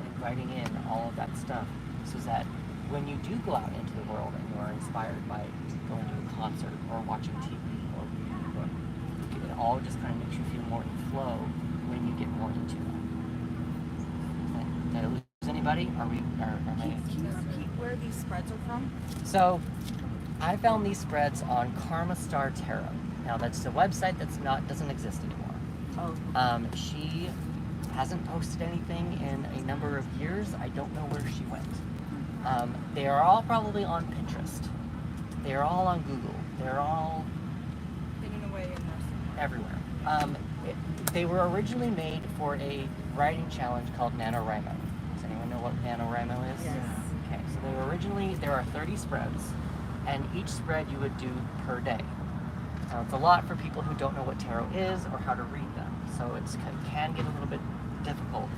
[SPEAKER 1] and writing in all of that stuff, so that when you do go out into the world and you are inspired by going to a concert or watching TV or reading a book, it all just kind of makes you feel more in flow when you get more into that. Did I lose anybody? Am I?
[SPEAKER 6] Can you repeat where these spreads are from?
[SPEAKER 1] So, I found these spreads on Karma Star Tarot. Now that's a website doesn't exist anymore.
[SPEAKER 2] Oh.
[SPEAKER 1] She hasn't posted anything in a number of years. I don't know where she went. They are all probably on Pinterest. They are all on Google. They're all
[SPEAKER 6] Hidden away in there somewhere.
[SPEAKER 1] everywhere. They were originally made for a writing challenge called NaNoWriMo. Does anyone know what NaNoWriMo is?
[SPEAKER 2] Yes.
[SPEAKER 1] Okay, so there are 30 spreads, and each spread you would do per day. Now, it's a lot for people who don't know what tarot is or how to read them, so it can get a little bit difficult.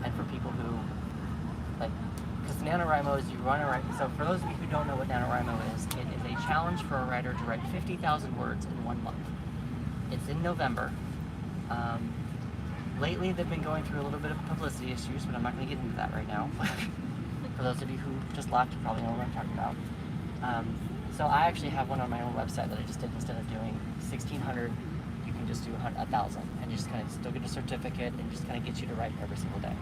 [SPEAKER 1] And for people who, because NaNoWriMo is so for those of you who don't know what NaNoWriMo is, it is a challenge for a writer to write 50,000 words in 1 month. It's in November. Lately, they've been going through a little bit of publicity issues, but I'm not going to get into that right now. For those of you who just left, you probably know what I'm talking about. So I actually have one on my own website that I just did. Instead of doing 1,600, you can just do 1,000, and you just kind of still get a certificate, and just kind of gets you to write every single day.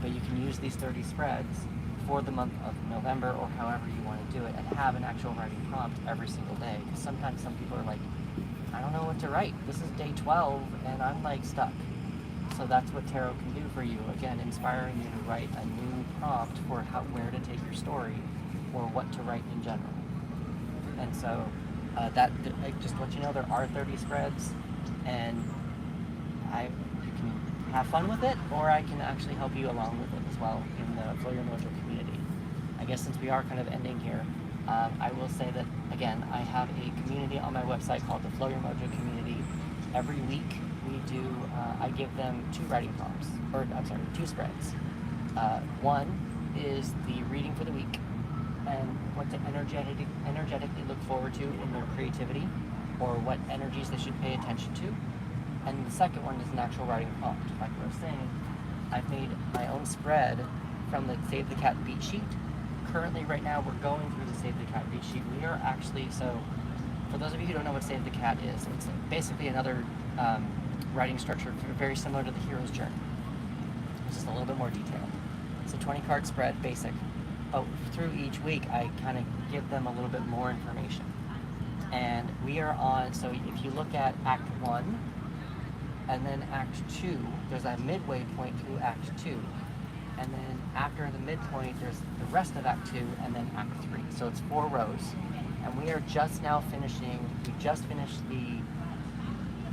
[SPEAKER 1] But you can use these 30 spreads for the month of November, or however you want to do it, and have an actual writing prompt every single day. Because sometimes some people are like, I don't know what to write. This is day 12, and I'm like stuck. So that's what tarot can do for you. Again, inspiring you to write a new prompt for where to take your story, or what to write in general. And so just to let you know, there are 30 spreads, and you can have fun with it, or I can actually help you along with it as well in the Flow Your Mojo community. I guess since we are kind of ending here, I will say that, again, I have a community on my website called the Flow Your Mojo community. Every week I give them 2 writing prompts, 2 spreads. One is the reading for the week, and what to energetically look forward to in their creativity, or what energies they should pay attention to. And the second one is an actual writing prompt. Like I was saying, I've made my own spread from the Save the Cat beat sheet. Currently, right now, we're going through the Save the Cat beat sheet. We are actually, so for those of you who don't know what Save the Cat is, it's basically another writing structure very similar to the Hero's Journey. It's just a little bit more detailed. It's a 20-card spread, basic. But through each week, I kind of give them a little bit more information. And we are on, so if you look at Act 1, and then Act 2, there's a midway point through Act 2. And then after the midpoint, there's the rest of Act 2, and then Act 3. So it's 4 rows. And we are just now finishing, we just finished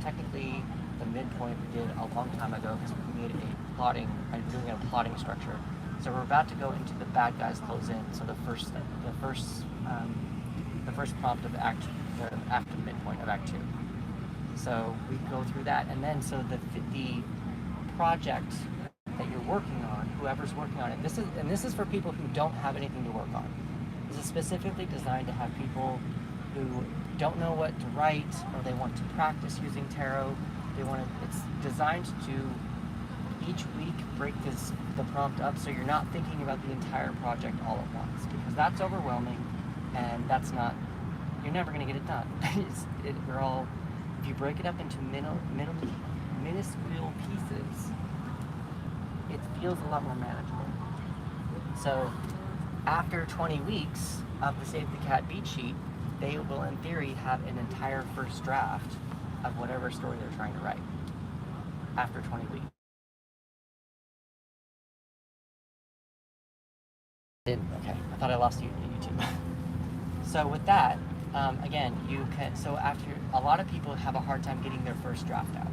[SPEAKER 1] technically the midpoint we did a long time ago, because we made I'm doing a plotting structure. So we're about to go into the bad guys close in. So the first prompt of after the midpoint of Act 2. So we go through that, and then so the project that you're working on, whoever's working on it, this is for people who don't have anything to work on. This is specifically designed to have people who don't know what to write, or they want to practice using tarot. It's designed to each week break the prompt up, so you're not thinking about the entire project all at once, because that's overwhelming, and you're never going to get it done. If you break it up into minuscule pieces, it feels a lot more manageable. So after 20 weeks of the Save the Cat beat sheet, they will, in theory, have an entire first draft of whatever story they're trying to write after 20 weeks. Okay, I thought I lost you YouTube. So with that, again, you can. So after a lot of people have a hard time getting their first draft out.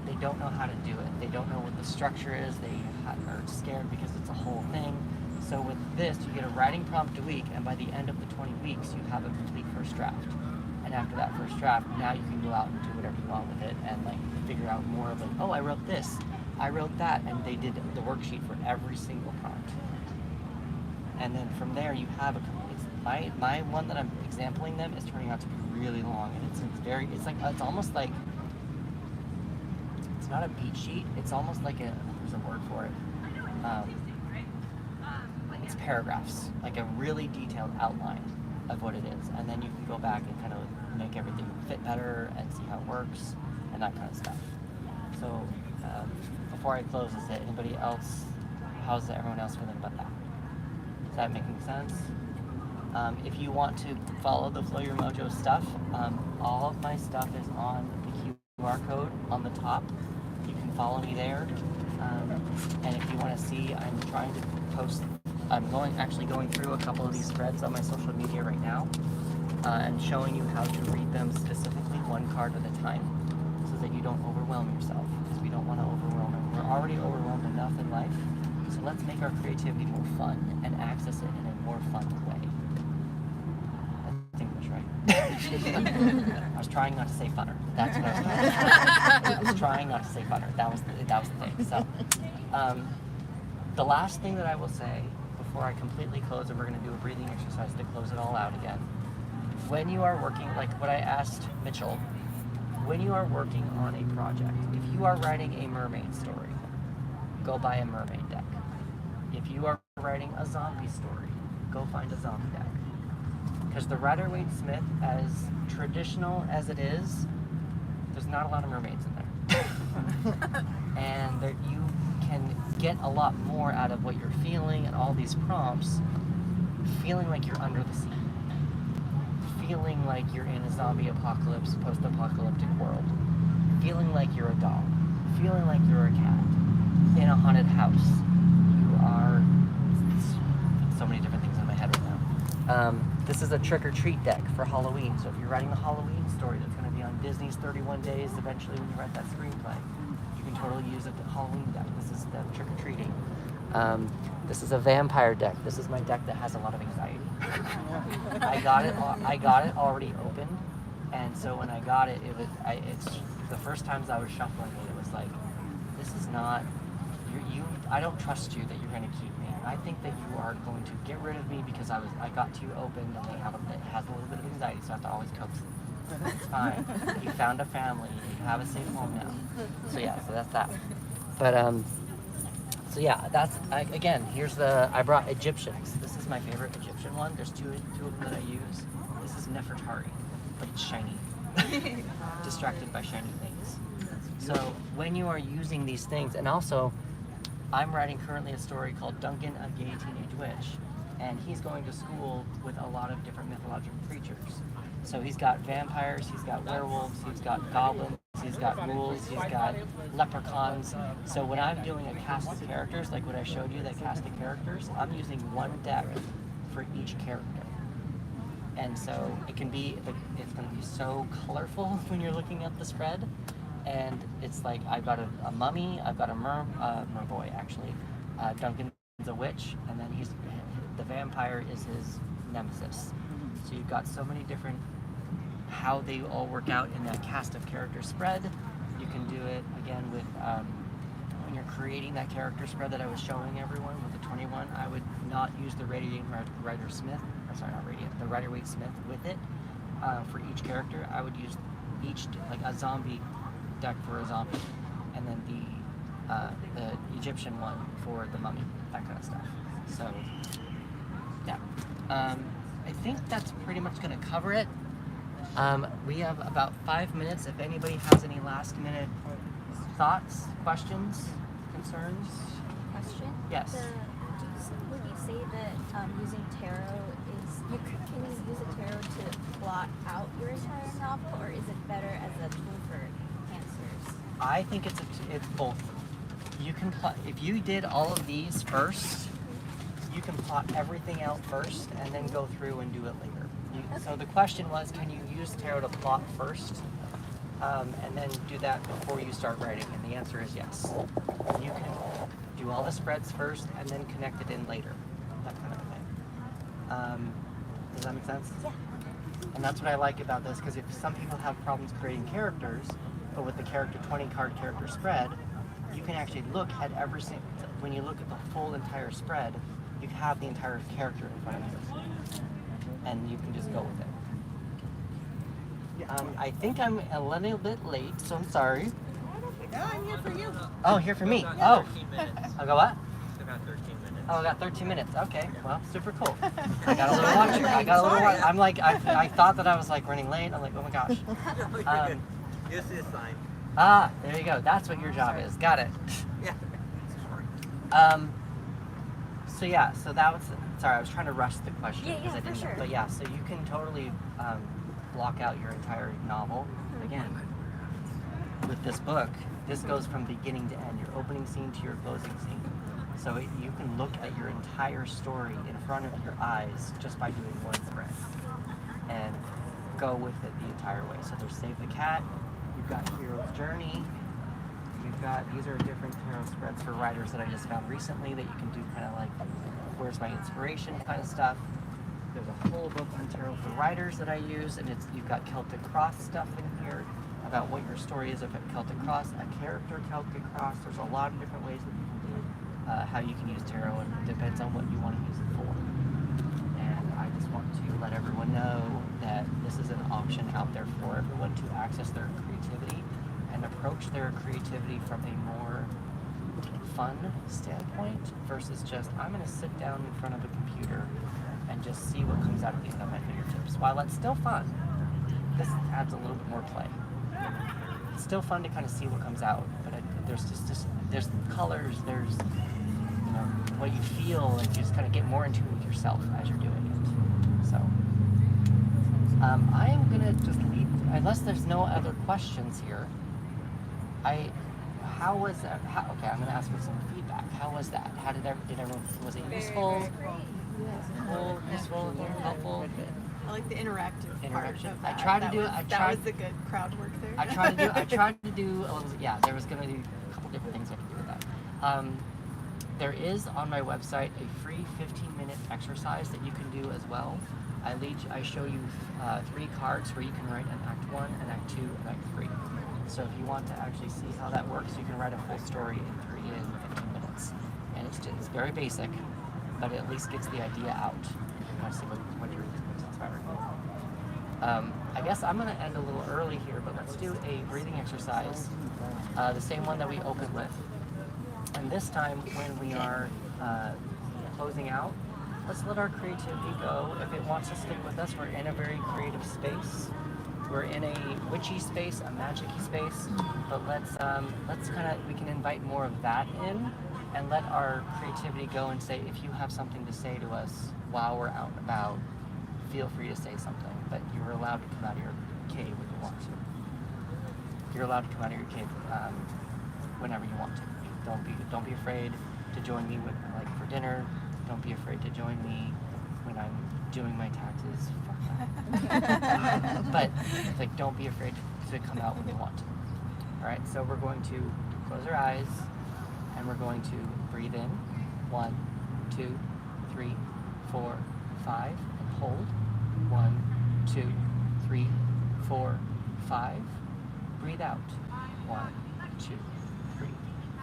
[SPEAKER 1] They don't know how to do it. They don't know what the structure is. They are scared because it's a whole thing. So with this, you get a writing prompt a week, and by the end of the 20 weeks, you have a complete first draft. And after that first draft, now you can go out and do whatever you want with it, and like figure out more of like, oh, I wrote this, I wrote that, and they did the worksheet for every single prompt. And then from there, you have a complete. My one that I'm exampling them is turning out to be really long, and it's almost like. It's not a beat sheet. It's almost like there's a word for it. It's paragraphs, like a really detailed outline of what it is, and then you can go back and kind of make everything fit better and see how it works and that kind of stuff. So before I close, is it anybody else? How's everyone else feeling about that? Is that making sense? If you want to follow the Flow Your Mojo stuff, all of my stuff is on the QR code on the top. You can follow me there, and if you want to see, I'm trying to post. I'm actually going through a couple of these threads on my social media right now, and showing you how to read them specifically, one card at a time, so that you don't overwhelm yourself. Because we don't want to overwhelm it. We're already overwhelmed enough in life, so let's make our creativity more fun and access it in a more fun way. That's English, right? I was trying not to say funner. That's what I was trying to say. I was trying not to say funner. That was the thing. So, the last thing that I will say before I completely close, and we're going to do a breathing exercise to close it all out again. When you are working, like what I asked Mitchell, when you are working on a project, if you are writing a mermaid story, go buy a mermaid deck. If you are writing a zombie story, go find a zombie deck. Because the Rider-Waite-Smith, as traditional as it is, there's not a lot of mermaids in there. And you can get a lot more out of what you're feeling and all these prompts, feeling like you're under the sea. Feeling like you're in a zombie apocalypse, post-apocalyptic world. Feeling like you're a dog. Feeling like you're a cat. In a haunted house. You are... so many different things in my head right now. This is a trick-or-treat deck for Halloween. So if you're writing a Halloween story that's going to be on Disney's 31 Days, eventually when you write that screenplay, you can totally use a Halloween deck. This is the trick-or-treating. This is a vampire deck. This is my deck that has a lot of anxiety. I got it already opened, and so when I got it, it's the first times I was shuffling it was like, this is not I don't trust you that you're going to keep me. I think that you are going to get rid of me because I got too open, and it has a little bit of anxiety, so I have to always coax it. It's fine. You found a family. You have a safe home now. So yeah, so that's that. But so yeah, that's again. I brought Egyptians. This is my favorite Egyptian one. There's two of them that I use. This is Nefertari, but it's shiny. Distracted by shiny things. So when you are using these things, and also, I'm writing currently a story called Duncan, a Gay Teenage Witch, and he's going to school with a lot of different mythological creatures. So he's got vampires, he's got werewolves, he's got goblins, he's got ghouls, he's got leprechauns. So when I'm doing a cast of characters, like what I showed you, that cast of characters, I'm using one deck for each character. And so it's going to be so colorful when you're looking at the spread. And it's like, I've got a mummy, I've got a merboy actually. Duncan's a witch, and then the vampire is his nemesis. So you've got so many different, how they all work out in that cast of character spread. You can do it again with, when you're creating that character spread that I was showing everyone with the 21, I would not use the the Rider-Waite-Smith with it for each character. I would use like a zombie deck for a zombie, and then the Egyptian one for the mummy, that kind of stuff. So yeah, I think that's pretty much going to cover it. We have about 5 minutes. If anybody has any last minute thoughts, questions, concerns.
[SPEAKER 5] Question?
[SPEAKER 1] Yes.
[SPEAKER 5] Would you say that using tarot can you use a tarot to plot out your entire novel, or is it better as a tool for answers?
[SPEAKER 1] I think it's both. You can plot, if you did all of these first, you can plot everything out first and then go through and do it later. So the question was, can you use tarot to plot first and then do that before you start writing? And the answer is yes. You can do all the spreads first and then connect it in later, that kind of thing. Does that make sense?
[SPEAKER 5] Yeah.
[SPEAKER 1] And that's what I like about this, because if some people have problems creating characters, but with the character 20 card character spread, you can actually look at every single, when you look at the full entire spread, you have the entire character in front of you. And you can just go with it. I think I'm a little bit late, so I'm sorry.
[SPEAKER 6] No, I'm here for you.
[SPEAKER 1] Oh, here for me. Oh.
[SPEAKER 7] 13 minutes.
[SPEAKER 1] I'll go what?
[SPEAKER 7] About 13 minutes.
[SPEAKER 1] Oh, I got 13 minutes. Okay, well, super cool. I got a little watcher. I got a little watcher. I'm like, I thought that I was like running late. I'm like, oh my gosh.
[SPEAKER 7] This is fine.
[SPEAKER 1] Ah, there you go. That's what your job is. Got it.
[SPEAKER 7] Yeah.
[SPEAKER 1] So yeah, so that was, sorry, I was trying to rush the question.
[SPEAKER 5] Yeah,
[SPEAKER 1] because I
[SPEAKER 5] for
[SPEAKER 1] didn't-
[SPEAKER 5] sure.
[SPEAKER 1] But yeah, so you can totally block out your entire novel. Again, with this book, this goes from beginning to end, your opening scene to your closing scene. So you can look at your entire story in front of your eyes just by doing one spread. And go with it the entire way. So there's Save the Cat, you've got Hero's Journey, you've got, these are different tarot spreads for writers that I just found recently that you can do kind of like, where's my inspiration kind of stuff. There's a whole book on tarot for writers that I use, and it's, you've got Celtic Cross stuff in here about what your story is of a Celtic Cross, a character Celtic Cross. There's a lot of different ways that you can do how you can use tarot, and it depends on what you want to use it for. And I just want to let everyone know that this is an option out there for everyone to access their creativity and approach their creativity from a more fun standpoint versus just, I'm going to sit down in front of a computer and just see what comes out of these on my fingertips. While it's still fun, this adds a little bit more play. It's still fun to kind of see what comes out, but there's just there's colors, there's, you know, what you feel, and you just kind of get more into it with yourself as you're doing it. So I am gonna just leave, unless there's no other questions here. How was that? Okay, I'm gonna ask for some feedback. How was that? How did everyone? Was it useful? Cool, useful, helpful.
[SPEAKER 3] I like the interactive part
[SPEAKER 1] Interaction.
[SPEAKER 3] of
[SPEAKER 1] I
[SPEAKER 3] that.
[SPEAKER 1] tried to
[SPEAKER 3] That
[SPEAKER 1] do
[SPEAKER 3] was,
[SPEAKER 1] it.
[SPEAKER 3] that was the good crowd work there.
[SPEAKER 1] I tried to do a little, yeah, there was gonna be a couple different things I could do with that. There is on my website a free 15-minute exercise that you can do as well. I show you 3 cards where you can write an Act 1, an Act 2, and Act 3. So if you want to actually see how that works, you can write a full story in 15 minutes. And it's very basic, but it at least gets the idea out. You can kind of see what you're inspiring. I guess I'm going to end a little early here, but let's do a breathing exercise, the same one that we opened with. And this time, when we are closing out, let's let our creativity go. If it wants to stick with us, we're in a very creative space. We're in a witchy space, a magic-y space, but let's kind of, we can invite more of that in and let our creativity go and say, if you have something to say to us while we're out and about, feel free to say something, but you're allowed to come out of your cave when you want to. You're allowed to come out of your cave whenever you want to. Don't be afraid to join me with, like, for dinner. Don't be afraid to join me when I'm doing my taxes. But like, don't be afraid to come out when you want to. All right, so we're going to close our eyes and we're going to breathe in 1, 2, 3, 4, 5 and hold 1, 2, 3, 4, 5. Breathe out 1, 2, 3,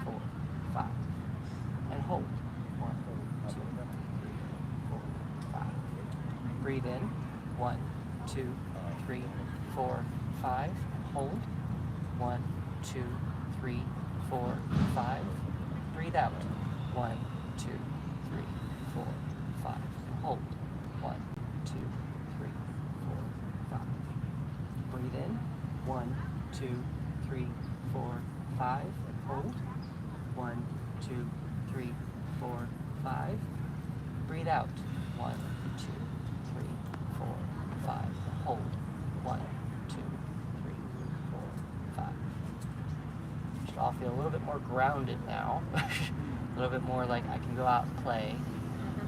[SPEAKER 1] 4, 5 and hold 1, 2, 3, 4, 5. Breathe in 1, 2, 3, 4, 5, and hold. 1, 2, 3, 4, 5. Breathe out. 1, 2, 3, 4, 5, and hold. 1, 2, 3, 4, 5. Breathe in. 1, 2, 3, 4, 5, and hold. 1, 2, 3, 4, 5. Breathe out. 1, 2, 3, 4, 5. Hold. more grounded now. A little bit more like I can go out and play.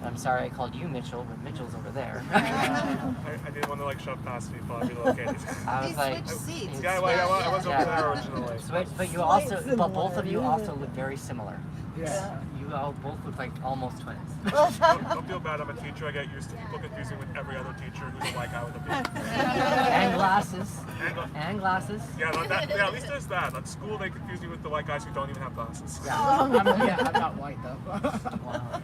[SPEAKER 1] I'm sorry I called you Mitchell, but Mitchell's over there.
[SPEAKER 4] I didn't want to like shove past people. I relocated.
[SPEAKER 1] I
[SPEAKER 3] They
[SPEAKER 1] was like,
[SPEAKER 3] switched seats.
[SPEAKER 4] Yeah, I was over there originally.
[SPEAKER 1] Switch, but you also, but both of you also look very similar.
[SPEAKER 2] Yeah.
[SPEAKER 1] You all both look like almost twins.
[SPEAKER 4] Don't feel bad. I'm a teacher. I get used to people confusing with every other teacher who's a white guy with a beard.
[SPEAKER 1] And glasses. And glasses.
[SPEAKER 4] Yeah, at least there's that. At school, they confuse me with the white guys who don't even have glasses.
[SPEAKER 8] I'm not white though.
[SPEAKER 1] Wow.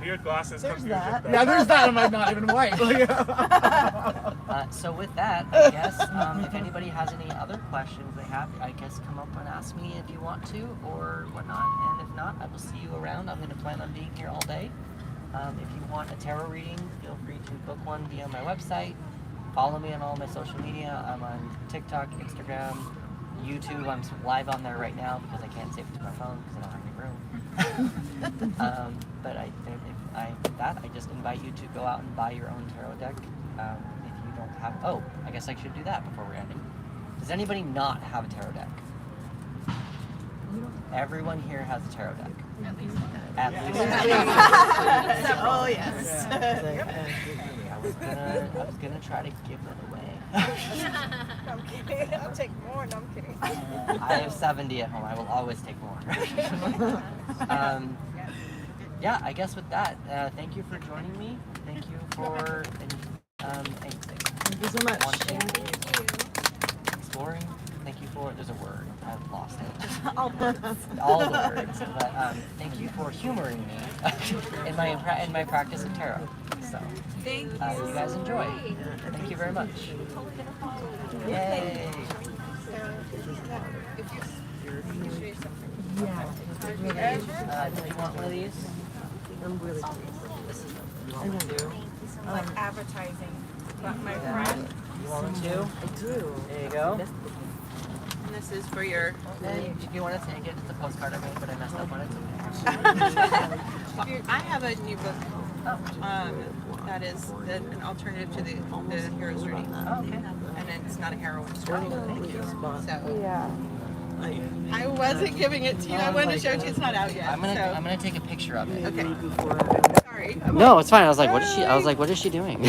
[SPEAKER 4] Weird glasses
[SPEAKER 2] There's
[SPEAKER 4] confusion.
[SPEAKER 2] that.
[SPEAKER 8] Yeah, there's that. I'm like not even white.
[SPEAKER 1] So with that, I guess if anybody has any other questions they have, I guess come up and ask me if you want to or whatnot. And if not, I will see you around. I'm going to plan on being here all day. If you want a tarot reading, feel free to book one via my website. Follow me on all my social media. I'm on TikTok, Instagram, YouTube. I'm live on there right now because I can't save it to my phone because I don't have any room. But I just invite you to go out and buy your own tarot deck. If you don't have, I guess I should do that before we're ending. Does anybody not have a tarot deck? Everyone here has a tarot deck. At least.
[SPEAKER 3] Oh yes.
[SPEAKER 1] I was gonna try to give it away.
[SPEAKER 6] I'm kidding. I'll take more. No, I'm kidding.
[SPEAKER 1] I have 70 at home. I will always take more. Yeah, I guess with that, thank you for joining me. Thank you for anything.
[SPEAKER 2] Thank you so much.
[SPEAKER 1] Exploring. Thank you for. There's a word. I've lost it.
[SPEAKER 6] All birds.
[SPEAKER 1] All the words. But thank you for humoring me in my practice of tarot. So
[SPEAKER 6] Thank you.
[SPEAKER 1] you guys enjoy. Thank you very much. Yay.
[SPEAKER 6] If you show you something.
[SPEAKER 2] Yeah.
[SPEAKER 1] Do you want one of these?
[SPEAKER 2] I'm really pleased.
[SPEAKER 1] This is you want one too?
[SPEAKER 6] Like advertising. But my friend,
[SPEAKER 1] You want one too?
[SPEAKER 2] I do.
[SPEAKER 1] There you go.
[SPEAKER 6] and this is for your.
[SPEAKER 1] And if you want to take it, it's a postcard I made, but I messed up on it.
[SPEAKER 6] I have a new book. That is an alternative to the hero's journey.
[SPEAKER 1] Oh, okay.
[SPEAKER 6] And it's not a heroine story. So
[SPEAKER 2] Yeah.
[SPEAKER 6] I wasn't giving it to you. I wanted to show it to you. It's not out yet.
[SPEAKER 1] I'm gonna take a picture of it.
[SPEAKER 6] Okay. Sorry.
[SPEAKER 1] No, it's fine. I was like, what is she doing?